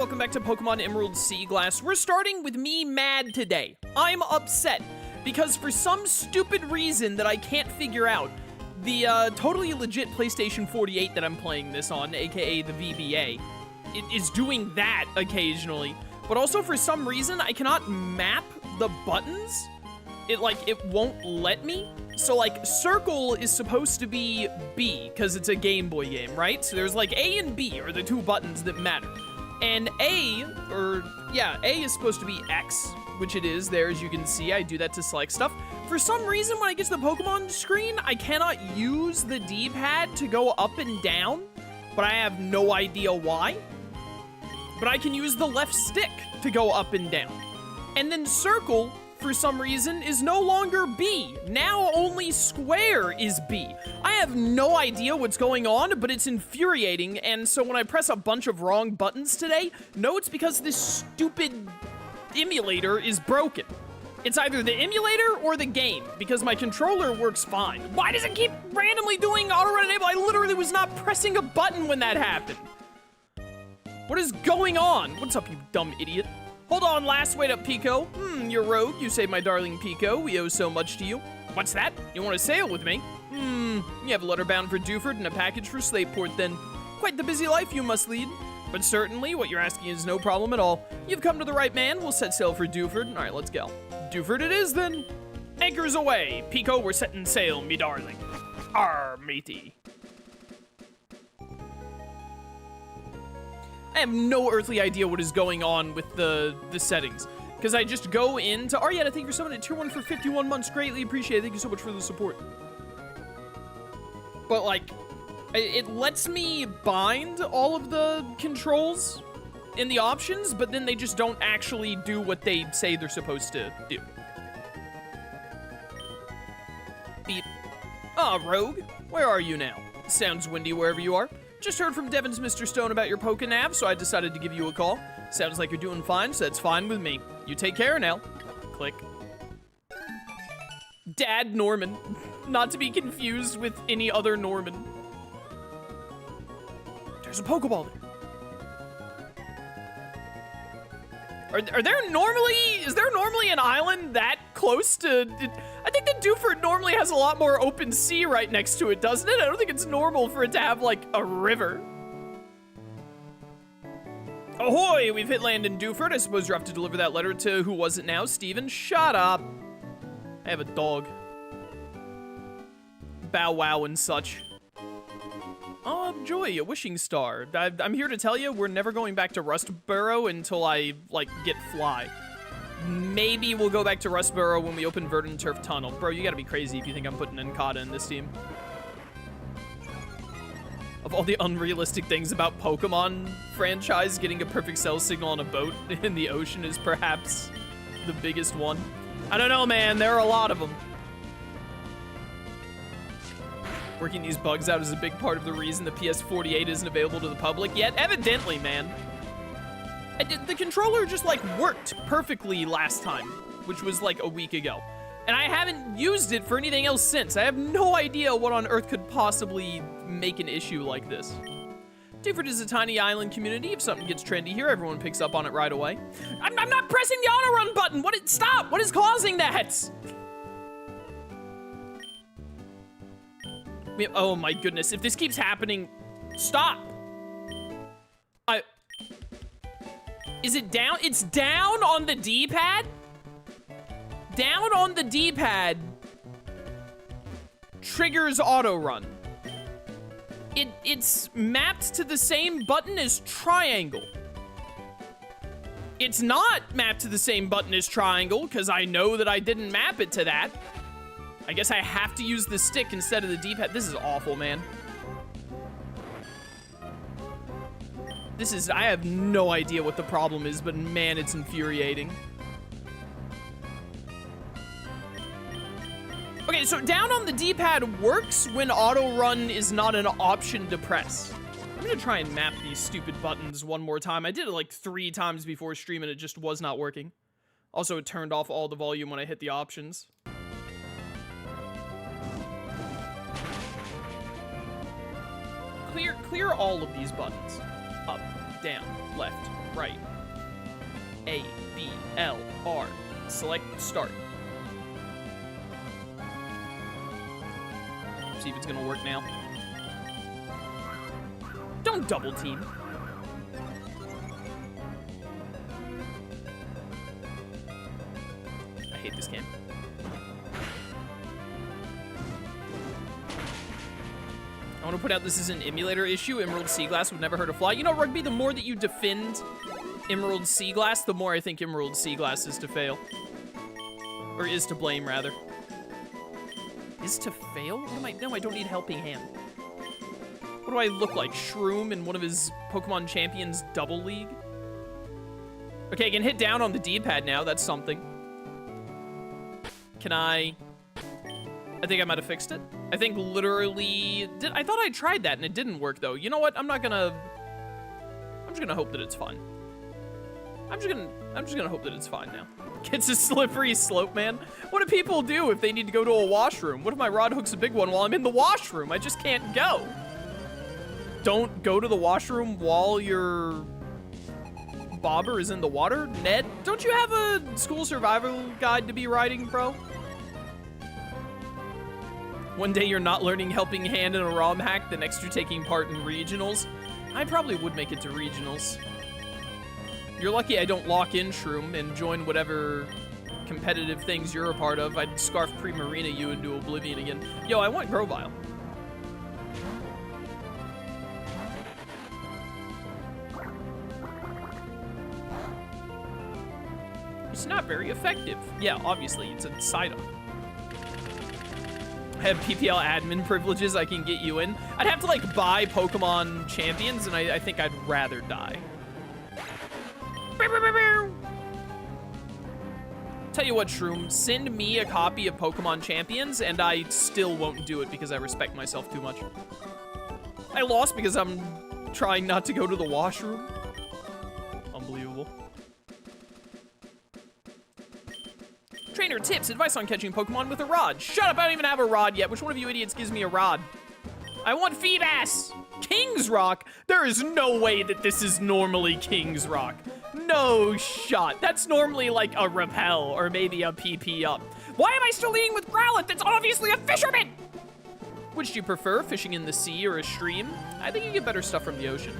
welcome back to Pokemon Emerald Seaglass. We're starting with me mad today. I'm upset because for some stupid reason that I can't figure out, the totally legit PlayStation 48 that I'm playing this on, aka the VBA, it is doing that occasionally. But also for some reason, I cannot map the buttons. It won't let me. So like circle is supposed to be B because it's a Game Boy game, right? So there's like A and B are the two buttons that matter. And A is supposed to be X, which it is there, as you can see. I do that to select stuff. For some reason, when I get to the Pokemon screen, I cannot use the D-pad to go up and down, but I have no idea why. But I can use the left stick to go up and down. And then circle, for some reason, is no longer B. Now only square is B. I have no idea what's going on, but it's infuriating, and so when I press a bunch of wrong buttons today, no, it's because this stupid emulator is broken. It's either the emulator or the game, because my controller works fine. Why does it keep randomly doing auto-run enable? I literally was not pressing a button when that happened. What is going on? What's up, you dumb idiot? Hold on, last wait up, Pico. You're rogue. You saved my darling Pico. We owe so much to you. What's that? You want to sail with me? You have a letter bound for Dewford and a package for Slateport then. Quite the busy life you must lead. But certainly, what you're asking is no problem at all. You've come to the right man. We'll set sail for Dewford. All right, let's go. Dewford it is then. Anchors away. Pico, we're setting sail, me darling. Arr, matey. I have no earthly idea what is going on with the settings. Because I just go into... Arietta, thank you for summoning Tier 1 for 51 months. Greatly appreciate it. Thank you so much for the support. But, like, it lets me bind all of the controls in the options, but then they just don't actually do what they say they're supposed to do. Beep. Ah, Rogue. Where are you now? Sounds windy wherever you are. Just heard from Devin's Mr. Stone about your Pokenav, so I decided to give you a call. Sounds like you're doing fine, so that's fine with me. You take care now. Click. Dad Norman. Not to be confused with any other Norman. There's a Pokeball there. Are there normally... Is there normally an island that close to... I think that Dewford normally has a lot more open sea right next to it, doesn't it? I don't think it's normal for it to have, like, a river. Ahoy! We've hit land in Dewford. I suppose you're off to deliver that letter to... Who was it now? Steven? Shut up. I have a dog. Bow wow and such. Oh, Joy, a wishing star. I'm here to tell you, we're never going back to Rustboro until I, like, get Fly. Maybe we'll go back to Rustboro when we open Verdant Turf Tunnel. Bro, you gotta be crazy if you think I'm putting Encada in this team. Of all the unrealistic things about Pokemon franchise, getting a perfect cell signal on a boat in the ocean is perhaps the biggest one. I don't know, man. There are a lot of them. Working these bugs out is a big part of the reason the PS48 isn't available to the public yet. Evidently, man. The controller just, like, worked perfectly last time, which was, like, a week ago. And I haven't used it for anything else since. I have no idea what on earth could possibly make an issue like this. Dewford is a tiny island community. If something gets trendy here, everyone picks up on it right away. I'm not pressing the auto-run button! Stop! What is causing that? Oh my goodness, if this keeps happening, stop! Is it down? It's down on the D-pad? Down on the D-pad triggers auto-run. It's mapped to the same button as triangle. It's not mapped to the same button as triangle, because I know that I didn't map it to that. I guess I have to use the stick instead of the D-pad. This is awful, man. I have no idea what the problem is, but man, it's infuriating. Okay, so down on the D-pad works when auto-run is not an option to press. I'm gonna try and map these stupid buttons one more time. I did it like 3 times before stream and it just was not working. Also, it turned off all the volume when I hit the options. Clear all of these buttons. Up, down, left, right. A, B, L, R. Select, start. See if it's gonna work now. Don't double team. I hate this game. I want to put out this is an emulator issue. Emerald Seaglass would never hurt a fly. You know, Rugby, the more that you defend Emerald Seaglass, the more I think Emerald Seaglass is to fail. Or is to blame, rather. Is to fail? What am I? No, I don't need helping hand. What do I look like? Shroom in one of his Pokemon Champions Double League? Okay, I can hit down on the D-pad now. That's something. Can I think I might have fixed it. I think literally... I thought I tried that and it didn't work, though. You know what? I'm just gonna hope that it's fine. I'm just gonna hope that it's fine now. It's a slippery slope, man. What do people do if they need to go to a washroom? What if my rod hooks a big one while I'm in the washroom? I just can't go. Don't go to the washroom while your bobber is in the water? Ned, don't you have a school survival guide to be writing, bro? One day you're not learning helping hand in a Romhack, the next you're taking part in regionals. I probably would make it to regionals. You're lucky I don't lock in Shroom and join whatever competitive things you're a part of. I'd scarf Primarina you into oblivion again. Yo, I want Grovyle. It's not very effective. Yeah, obviously, it's a Psyduck. I have PPL admin privileges, I can get you in. I'd have to, like, buy Pokemon Champions, and I think I'd rather die. Tell you what, Shroom, send me a copy of Pokemon Champions, and I still won't do it because I respect myself too much. I lost because I'm trying not to go to the washroom. Unbelievable. Trainer tips, advice on catching Pokemon with a rod. Shut up, I don't even have a rod yet. Which one of you idiots gives me a rod? I want Feebas! King's Rock? There is no way that this is normally King's Rock. No shot. That's normally like a Repel or maybe a PP up. Why am I still leading with Growlithe? That's obviously a fisherman! Which do you prefer, fishing in the sea or a stream? I think you get better stuff from the ocean.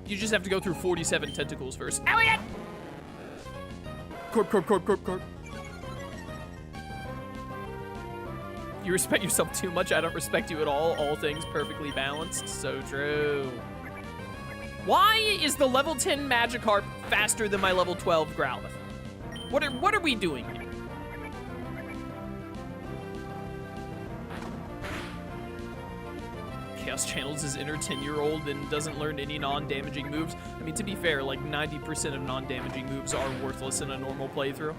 You just have to go through 47 tentacles first. Elliot! Corp, corp, corp, corp, corp. You respect yourself too much. I don't respect you at all. All things perfectly balanced. So true. Why is the level 10 Magikarp faster than my level 12 Growlithe? What are we doing here? Chaos channels his inner 10-year-old and doesn't learn any non-damaging moves. I mean, to be fair, like 90% of non-damaging moves are worthless in a normal playthrough.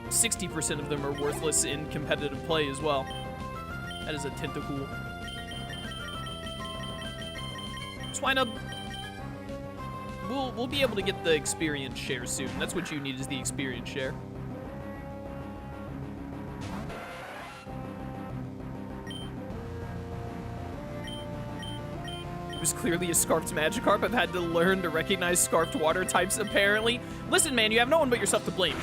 60% of them are worthless in competitive play as well. That is a Tentacool. Swinub. We'll be able to get the experience share soon. That's what you need, is the experience share. It was clearly a Scarfed Magikarp. I've had to learn to recognize Scarfed water types, apparently. Listen, man, you have no one but yourself to blame.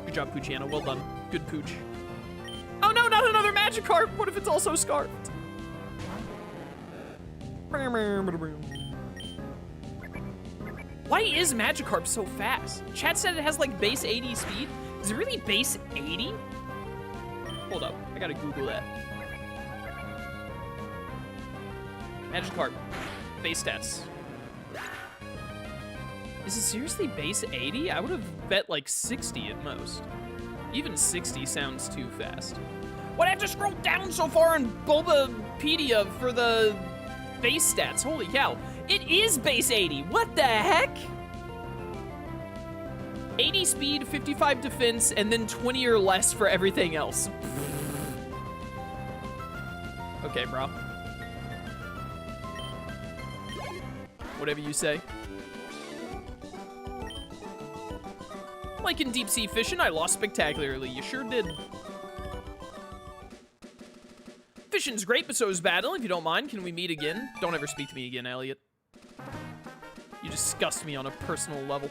Good job, Poochiana. Well done. Good Pooch. Oh no, not another Magikarp! What if it's also Scarfed? Why is Magikarp so fast? Chat said it has like base 80 speed. Is it really base 80? Hold up, I gotta Google that. Magikarp, base stats. Is it seriously base 80? I would have bet like 60 at most. Even 60 sounds too fast. Why'd I have to scroll down so far in Bulbapedia for the base stats? Holy cow. It is base 80. What the heck? 80 speed, 55 defense, and then 20 or less for everything else. Okay, bro. Whatever you say. Like in deep sea fishing, I lost spectacularly. You sure did. mission's great, but so is battle. If you don't mind, can we meet again? Don't ever speak to me again, Elliot. You disgust me on a personal level.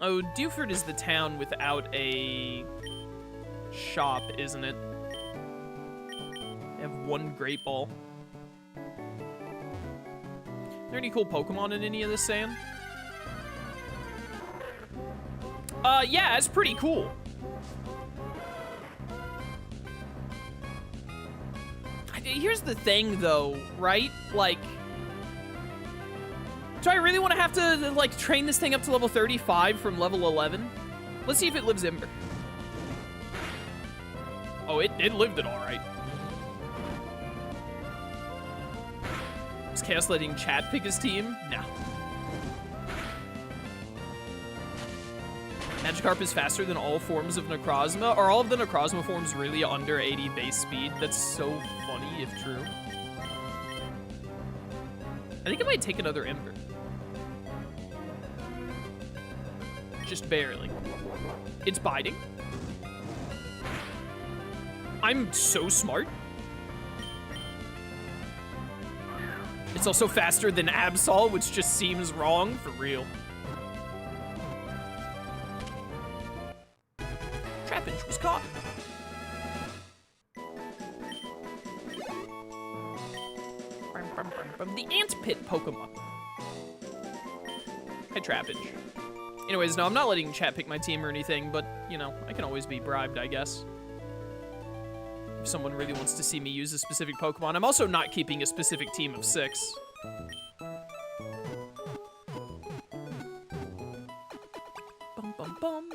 Oh, Dewford is the town without a shop, isn't it? They have one Great Ball. Are there any cool Pokemon in any of this sand? Yeah, it's pretty cool. Here's the thing, though, right? Like, do I really want to have to, like, train this thing up to level 35 from level 11? Let's see if it lives Ember. Oh, it lived it all right. Is Chaos letting Chad pick his team? No. Magikarp is faster than all forms of Necrozma. Are all of the Necrozma forms really under 80 base speed? That's so funny, if true. I think I might take another Ember. Just barely. It's biting. I'm so smart. It's also faster than Absol, which just seems wrong, for real. Trapinch was caught. The Ant Pit Pokemon. Hi, Trapinch. Anyways, no, I'm not letting chat pick my team or anything, but, you know, I can always be bribed, I guess. If someone really wants to see me use a specific Pokemon. I'm also not keeping a specific team of 6. Bum, bum, bum.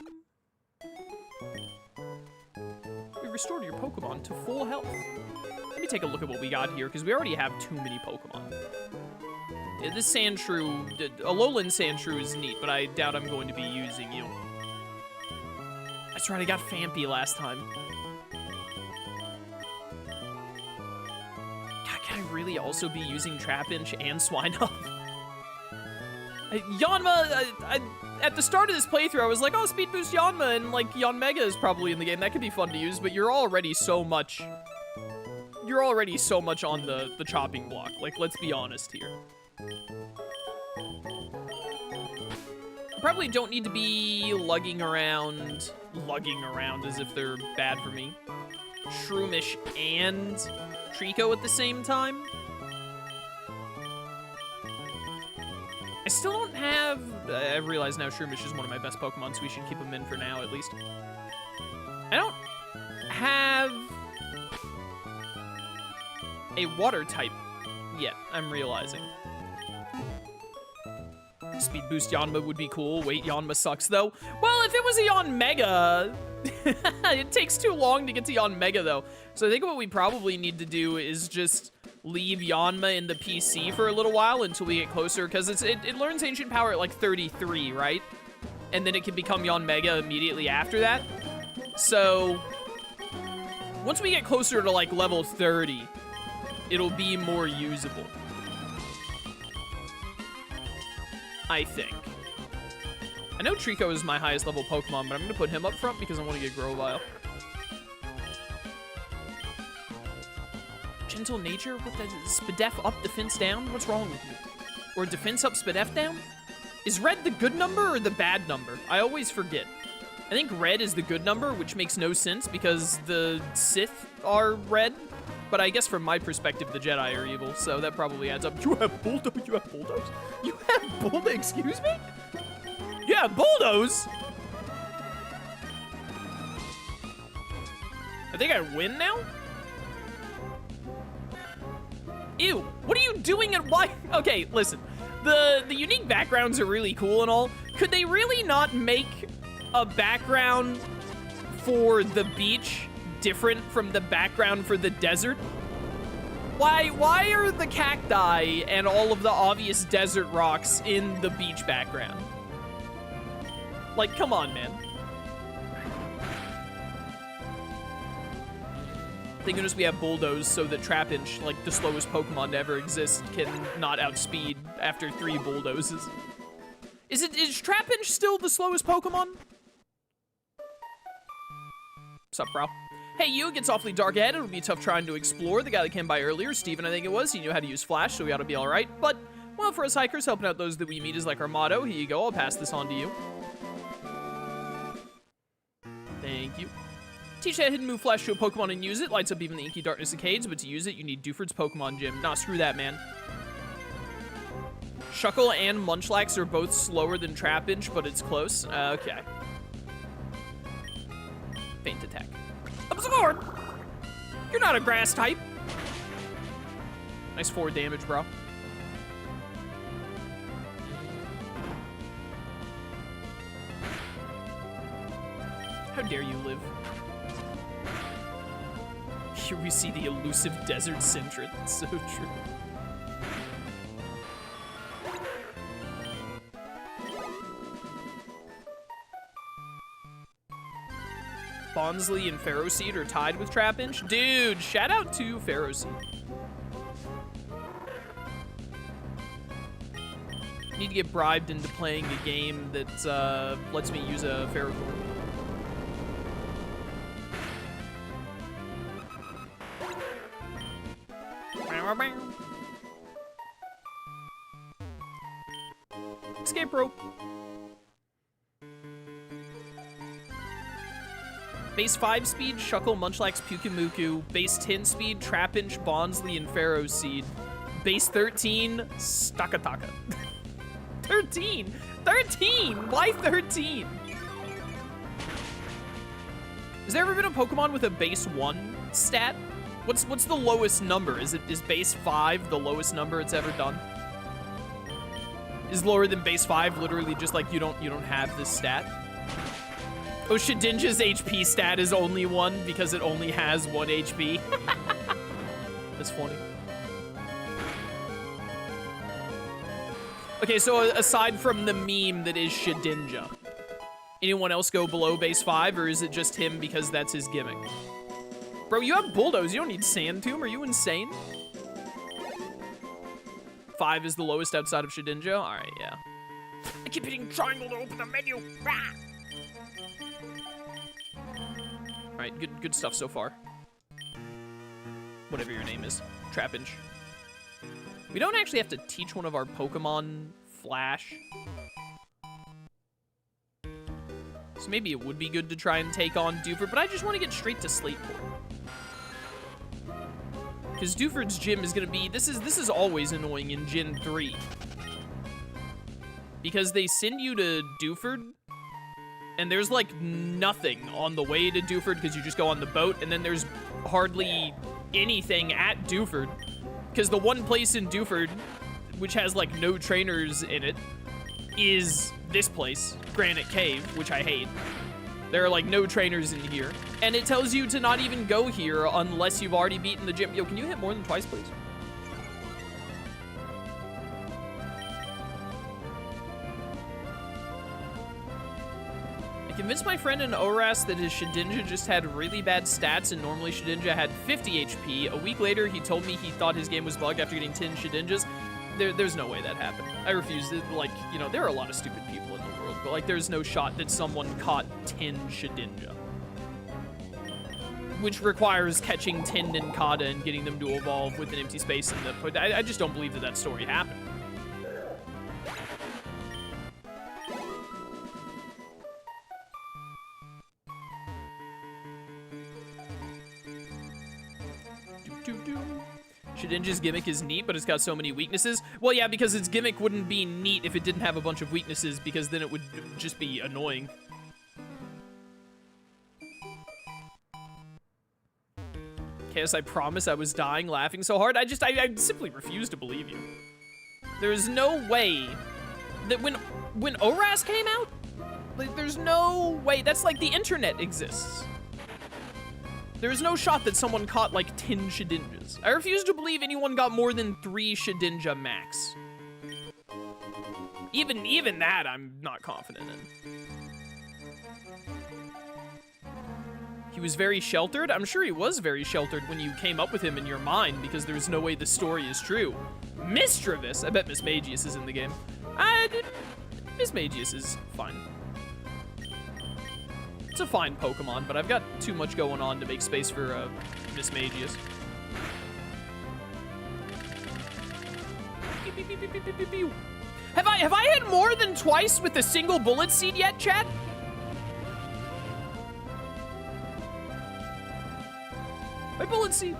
We restored your Pokemon to full health. Let me take a look at what we got here, because we already have too many Pokemon. Yeah, this Sandshrew, a Lowland Sandshrew is neat, but I doubt I'm going to be using you. That's right, I got Fampy last time. God, can I really also be using Trapinch and Swinub? Yanma, at the start of this playthrough, I was like, oh, Speed Boost Yanma, and like Yanmega is probably in the game. That could be fun to use, but you're already so much on the chopping block. Like, let's be honest here. I probably don't need to be lugging around as if they're bad for me. Shroomish and Trico at the same time. I still don't have... I realize now Shroomish is one of my best Pokemon, so we should keep him in for now, at least. I don't have a water type yet, I'm realizing. Speed Boost Yanma would be cool. Wait, Yanma sucks, though. Well, if it was a Yanmega, it takes too long to get to Yanmega, though. So I think what we probably need to do is just leave Yanma in the PC for a little while until we get closer, because it learns Ancient Power at, like, 33, right? And then it can become Yanmega immediately after that. So once we get closer to, like, level 30, it'll be more usable. I think. I know Trico is my highest level Pokemon, but I'm going to put him up front because I want to get Grovyle. Gentle Nature? What the... Spadef up, defense down? What's wrong with me? Or defense up, Spadef down? Is red the good number or the bad number? I always forget. I think red is the good number, which makes no sense because the Sith are red. But I guess from my perspective, the Jedi are evil, so that probably adds up. You have Bulldoze? You have Bulldoze? You have Bulldoze? Excuse me? You have Bulldoze? I think I win now? Ew, what are you doing and why? Okay, listen. The unique backgrounds are really cool and all. Could they really not make a background for the beach different from the background for the desert? Why are the cacti and all of the obvious desert rocks in the beach background? Like, come on, man. Thank goodness we have Bulldoze so that Trapinch, like the slowest Pokemon to ever exist, can not outspeed after 3 Bulldozes. Is Trapinch still the slowest Pokemon? Sup, bro? Hey, you, it gets awfully dark ahead. It'll be tough trying to explore. The guy that came by earlier, Steven, I think it was, he knew how to use flash, so we ought to be all right. But, well, for us hikers, helping out those that we meet is like our motto. Here you go. I'll pass this on to you. Thank you. Teach that hidden move flash to a Pokemon and use it. Lights up even the inky darkness of caves, but to use it, you need Dewford's Pokemon Gym. Nah, screw that, man. Shuckle and Munchlax are both slower than Trapinch, but it's close. Okay. Faint attack. Absorb! You're not a grass type. Nice 4 damage, bro. How dare you live? Here we see the elusive desert Sentret. So true. Bonsly and Ferroseed are tied with Trapinch. Dude, shout out to Ferroseed. Need to get bribed into playing a game that lets me use a Ferroseed. Escape rope. Base 5 speed, Shuckle, Munchlax, Pyukumuku. Base 10 speed, Trapinch, Bonsly, and Ferroseed. Base 13, Stakataka. 13! 13! Why 13? Has there ever been a Pokemon with a base 1 stat? What's the lowest number? Is base 5 the lowest number it's ever done? Is lower than base 5 literally just like you don't have this stat? Oh, Shedinja's HP stat is only 1 because it only has 1 HP. That's funny. Okay, so aside from the meme that is Shedinja, anyone else go below base 5, or is it just him because that's his gimmick? Bro, you have Bulldoze. You don't need Sand Tomb. Are you insane? 5 is the lowest outside of Shedinja? All right, yeah. I keep hitting triangle to open the menu. Rah! All right, good stuff so far. Whatever your name is, Trapinch. We don't actually have to teach one of our Pokemon Flash. So maybe it would be good to try and take on Dewford, but I just want to get straight to Slateport. Because Dewford's gym is going to be... This is always annoying in Gen 3. Because they send you to Dewford, and there's, like, nothing on the way to Dewford because you just go on the boat, and then there's hardly anything at Dewford. Because the one place in Dewford, which has, like, no trainers in it, is this place, Granite Cave, which I hate. There are, like, no trainers in here. And it tells you to not even go here unless you've already beaten the gym. Yo, can you hit more than twice, please? I convinced my friend in ORAS that his Shedinja just had really bad stats and normally Shedinja had 50 HP. A week later, he told me he thought his game was bugged after getting 10 Shedinjas. There's no way that happened. I refuse it. Like, you know, there are a lot of stupid people in the world, but, like, there's no shot that someone caught 10 Shedinja. Which requires catching 10 Nincada and getting them to evolve with an empty space in the... I just don't believe that story happened. Shedinja's gimmick is neat, but it's got so many weaknesses. Well, yeah, because its gimmick wouldn't be neat if it didn't have a bunch of weaknesses, because then it would just be annoying. Chaos, I promise I was dying laughing so hard. I simply refuse to believe you. There is no way that when ORAS came out, like, there's no way. That's like the internet exists. There's no shot that someone caught like 10 Shedinjas. I refuse to believe anyone got more than 3 Shedinja max. Even that I'm not confident in. He was very sheltered? I'm sure he was very sheltered when you came up with him in your mind, because there's no way the story is true. Miss Travis! I bet Miss Magius is in the game. Miss Magius is fine. It's a fine Pokemon, but I've got too much going on to make space for Miss Magius. Have I hit more than twice with a single bullet seed yet, chat? My bullet seed.